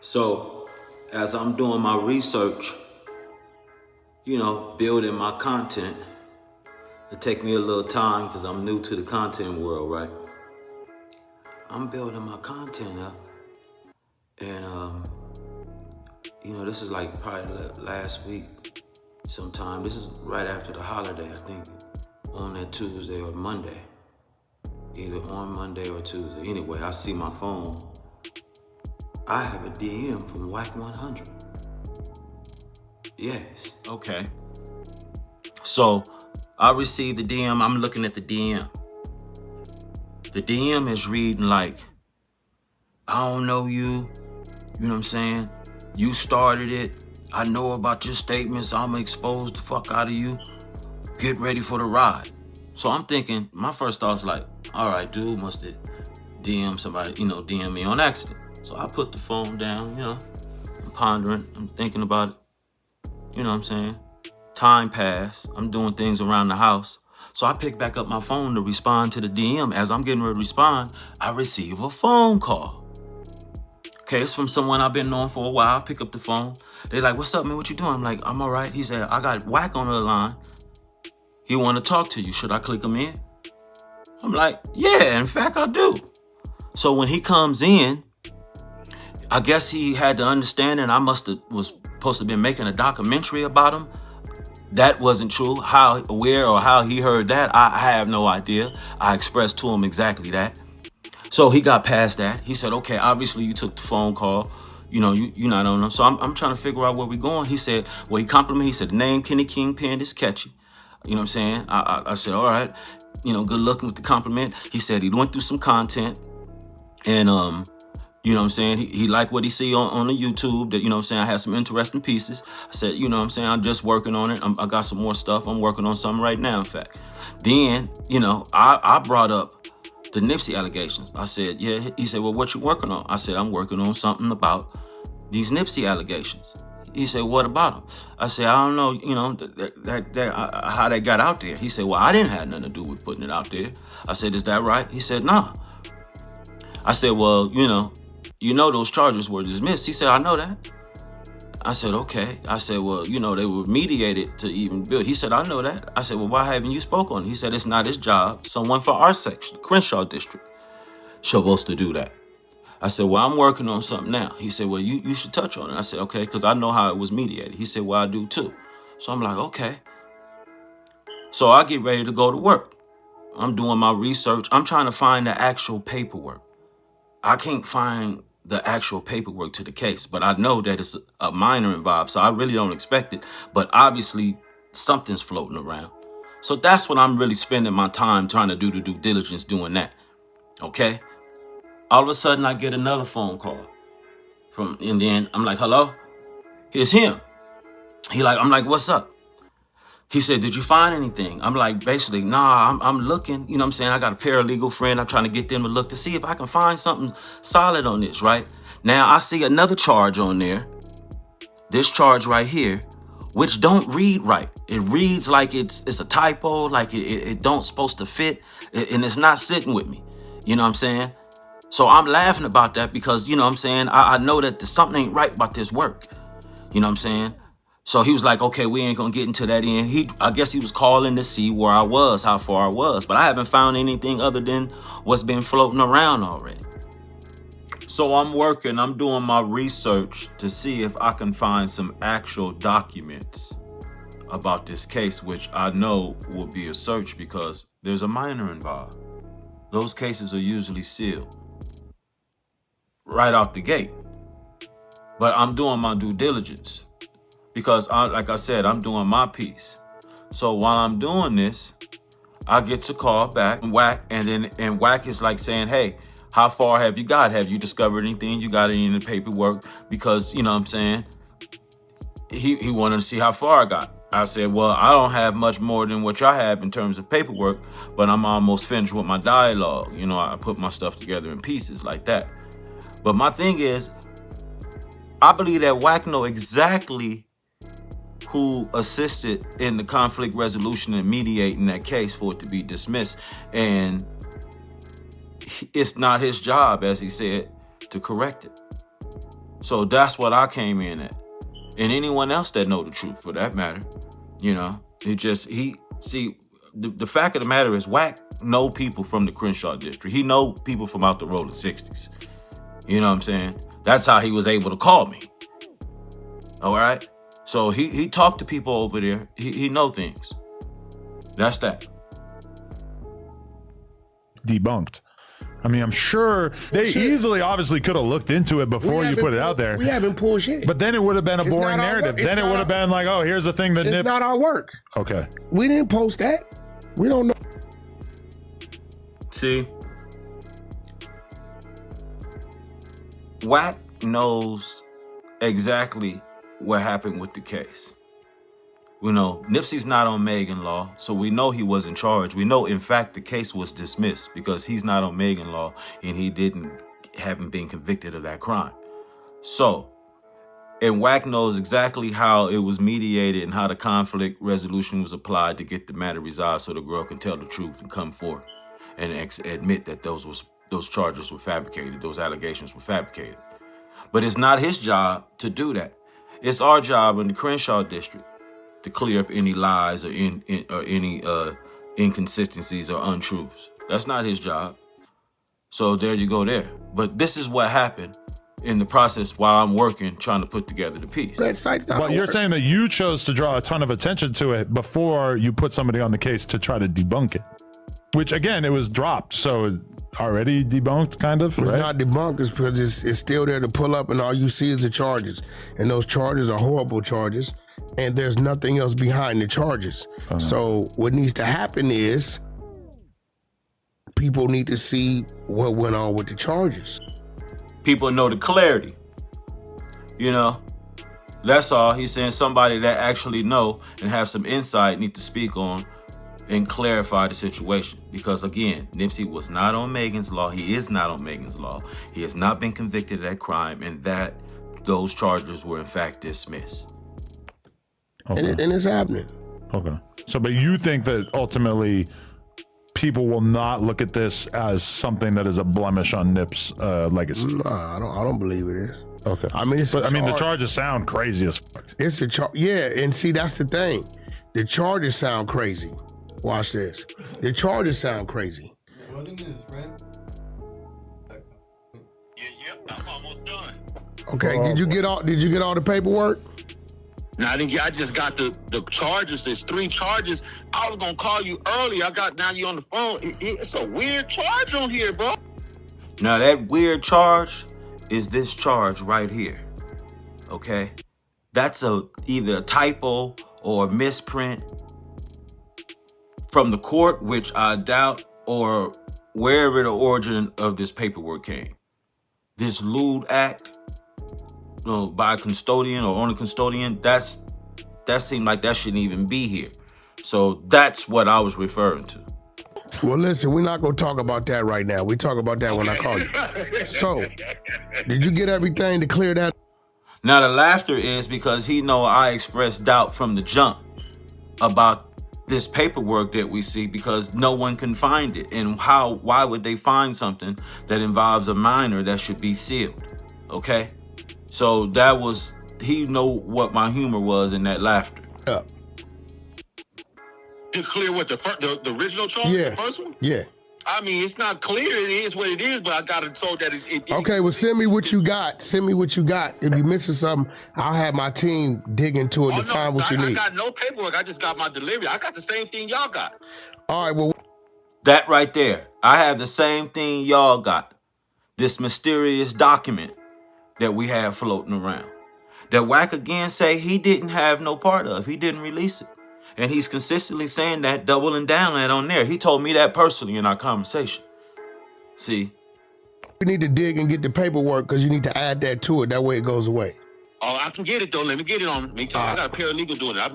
So as I'm doing my research, building my content, it take me a little time because I'm new to the content world, right? I'm building my content up, and this is like probably last week sometime. This is right after the holiday, I think, on that Tuesday or Monday, either on Monday or Tuesday. Anyway, I see my phone. I have a DM from Wack 100. Yes. Okay. So I received the DM. I'm looking at the DM. The DM is reading like, I don't know you. You know what I'm saying? You started it. I know about your statements. I'm gonna expose the fuck out of you. Get ready for the ride. So I'm thinking, my first thought is like, all right, dude must have DM somebody, DM me on accident. So I put the phone down, I'm pondering, I'm thinking about it. You know what I'm saying? Time passed. I'm doing things around the house. So I pick back up my phone to respond to the DM. As I'm getting ready to respond, I receive a phone call. Okay, it's from someone I've been knowing for a while. I pick up the phone. They're like, what's up, man? What you doing? I'm like, I'm all right. He said, I got Wack on the line. He want to talk to you. Should I click him in? I'm like, yeah, in fact, I do. So when he comes in, I guess he had to understand, and I was supposed to be making a documentary about him. That wasn't true. Where or how he heard that, I have no idea. I expressed to him exactly that. So he got past that. He said, okay, obviously you took the phone call. You're not on them. So I'm trying to figure out where we're going. He said, well, he complimented. He said, the name Kenny Kingpin is catchy. You know what I'm saying? I said, all right. Good looking with the compliment. He said he went through some content. And, you know what I'm saying? He liked what he see on the YouTube that, I had some interesting pieces. I said, I'm just working on it. I got some more stuff. I'm working on something right now, in fact. Then, I brought up the Nipsey allegations. I said, yeah. He said, well, what you working on? I said, I'm working on something about these Nipsey allegations. He said, what about them? I said, I don't know, how they got out there. He said, well, I didn't have nothing to do with putting it out there. I said, is that right? He said, nah. I said, well, those charges were dismissed. He said, I know that. I said, okay. I said, well, they were mediated to even build. He said, I know that. I said, well, why haven't you spoken on it? He said, it's not his job. Someone for our section, Crenshaw District, supposed to do that. I said, well, I'm working on something now. He said, well, you should touch on it. I said, okay, because I know how it was mediated. He said, well, I do too. So I'm like, okay. So I get ready to go to work. I'm doing my research. I'm trying to find the actual paperwork. I can't find the actual paperwork to the case, but I know that it's a minor involved, so I really don't expect it. But obviously, something's floating around. So that's what I'm really spending my time trying to do, the due diligence, doing that. Okay? All of a sudden, I get another phone call and then I'm like, hello? Here's him. I'm like, what's up? He said, did you find anything? I'm like, basically, nah, I'm looking. You know what I'm saying? I got a paralegal friend. I'm trying to get them to look to see if I can find something solid on this, right? Now, I see another charge on there. This charge right here, which don't read right. It reads like it's a typo, like it don't supposed to fit, and it's not sitting with me. You know what I'm saying? So I'm laughing about that because, I know that something ain't right about this work. You know what I'm saying? So he was like, okay, we ain't gonna get into that end. I guess he was calling to see where I was, how far I was. But I haven't found anything other than what's been floating around already. So I'm doing my research to see if I can find some actual documents about this case, which I know will be a search because there's a minor involved. Those cases are usually sealed right out the gate. But I'm doing my due diligence. Because, like I said, I'm doing my piece. So while I'm doing this, I get to call back Wack, and Wack is like saying, hey, how far have you got? Have you discovered anything? You got any in the paperwork? Because, you know what I'm saying, he wanted to see how far I got. I said, well, I don't have much more than what y'all have in terms of paperwork, but I'm almost finished with my dialogue. I put my stuff together in pieces like that. But my thing is, I believe that Wack know exactly who assisted in the conflict resolution and mediating that case for it to be dismissed. And it's not his job, as he said, to correct it. So that's what I came in at. And anyone else that know the truth, for that matter, you know, the fact of the matter is Wack know people from the Crenshaw district. He know people from out the rolling 60s. You know what I'm saying? That's how he was able to call me. All right? So he talked to people over there. He know things. That's that. Debunked. I mean, I'm sure they easily, obviously, could have looked into it before you put it out there. We haven't pulled shit. But then it would have been a boring narrative. Then it would have been like, oh, here's the thing that It's not our work. Okay. We didn't post that. We don't know. See, Wack knows exactly what happened with the case. We know Nipsey's not on Megan law, so we know he wasn't charged. We know, in fact, the case was dismissed because he's not on Megan law and he haven't been convicted of that crime. So, and Wack knows exactly how it was mediated and how the conflict resolution was applied to get the matter resolved so the girl can tell the truth and come forth and admit that those charges were fabricated, those allegations were fabricated. But it's not his job to do that. It's our job in the Crenshaw district to clear up any lies or any inconsistencies or untruths. That's not his job. So there you go there. But this is what happened in the process while I'm working, trying to put together the piece. But you're saying that you chose to draw a ton of attention to it before you put somebody on the case to try to debunk it. Which, again, it was dropped, so already debunked, kind of, right? It's not debunked, it's because it's still there to pull up, and all you see is the charges. And those charges are horrible charges, and there's nothing else behind the charges. So what needs to happen is people need to see what went on with the charges. People know the clarity. You know, that's all. He's saying somebody that actually know and have some insight need to speak on and clarify the situation. Because again, Nipsey was not on Megan's law. He is not on Megan's law. He has not been convicted of that crime, and that those charges were in fact dismissed. Okay. And it's happening. Okay. So, but you think that ultimately people will not look at this as something that is a blemish on Nip's legacy? Nah, I don't believe it is. Okay. I mean, the charges sound crazy as fuck. It's a charge. Yeah, and see, that's the thing. The charges sound crazy. Watch this. The charges sound crazy. Wasn't it his friend? Yeah, I'm almost done. Okay, did you get all the paperwork? No, I didn't get. I just got the charges. There's 3 charges. I was gonna call you early. Now you on the phone. It's a weird charge on here, bro. Now that weird charge is this charge right here. Okay, that's either a typo or a misprint from the court, which I doubt, or wherever the origin of this paperwork came. This lewd act, by a custodian or on a custodian, that seemed like that shouldn't even be here. So that's what I was referring to. Well, listen, we're not going to talk about that right now. We talk about that when I call you. So, did you get everything to clear that? Now the laughter is because he know I expressed doubt from the jump about this paperwork that we see, because no one can find it. And why would they find something that involves a minor that should be sealed? Okay? So he know what my humor was in that laughter. Yeah. To clear what the original charge, Yeah. the first one? Yeah. I mean, it's not clear. It is what it is, but I got it told that it Okay, well, send me what you got. Send me what you got. If you're missing something, I'll have my team dig into it to find what you need. I got no paperwork. I just got my delivery. I got the same thing y'all got. All right, well. That right there. I have the same thing y'all got. This mysterious document that we have floating around. That Wack again say he didn't have no part of. He didn't release it. And he's consistently saying that, doubling down on that on there. He told me that personally in our conversation. See? We need to dig and get the paperwork because you need to add that to it. That way it goes away. Oh, I can get it, though. Let me get it on me. I got a paralegal doing it. I'll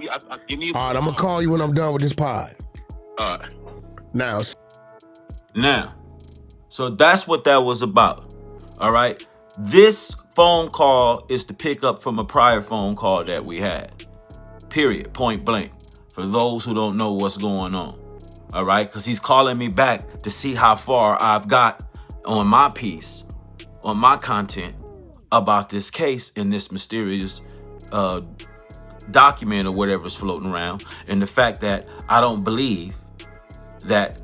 give me All right, I'm going to call you when I'm done with this pod. All right. Now, so that's what that was about. All right? This phone call is to pick up from a prior phone call that we had. Period. Point blank. For those who don't know what's going on. All right? Because he's calling me back to see how far I've got on my piece, on my content, about this case and this mysterious document or whatever's floating around, and the fact that I don't believe that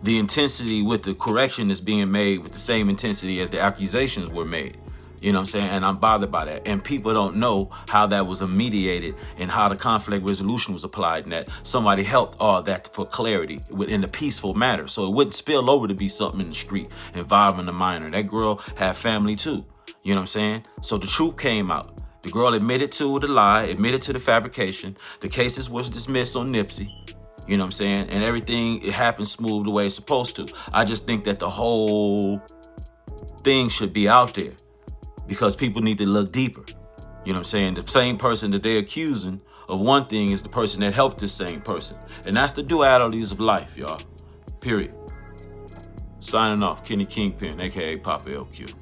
the intensity with the correction is being made with the same intensity as the accusations were made. You know what I'm saying? And I'm bothered by that. And people don't know how that was mediated and how the conflict resolution was applied, and that somebody helped all that for clarity in a peaceful manner, so it wouldn't spill over to be something in the street involving the minor. That girl had family too. You know what I'm saying? So the truth came out. The girl admitted to the lie, admitted to the fabrication. The cases was dismissed on Nipsey. You know what I'm saying? And everything, it happened smooth the way it's supposed to. I just think that the whole thing should be out there, because people need to look deeper. You know what I'm saying? The same person that they're accusing of one thing is the person that helped this same person. And that's the dualities of life, y'all. Period. Signing off, Kenny Kingpin, a.k.a. Papa LQ.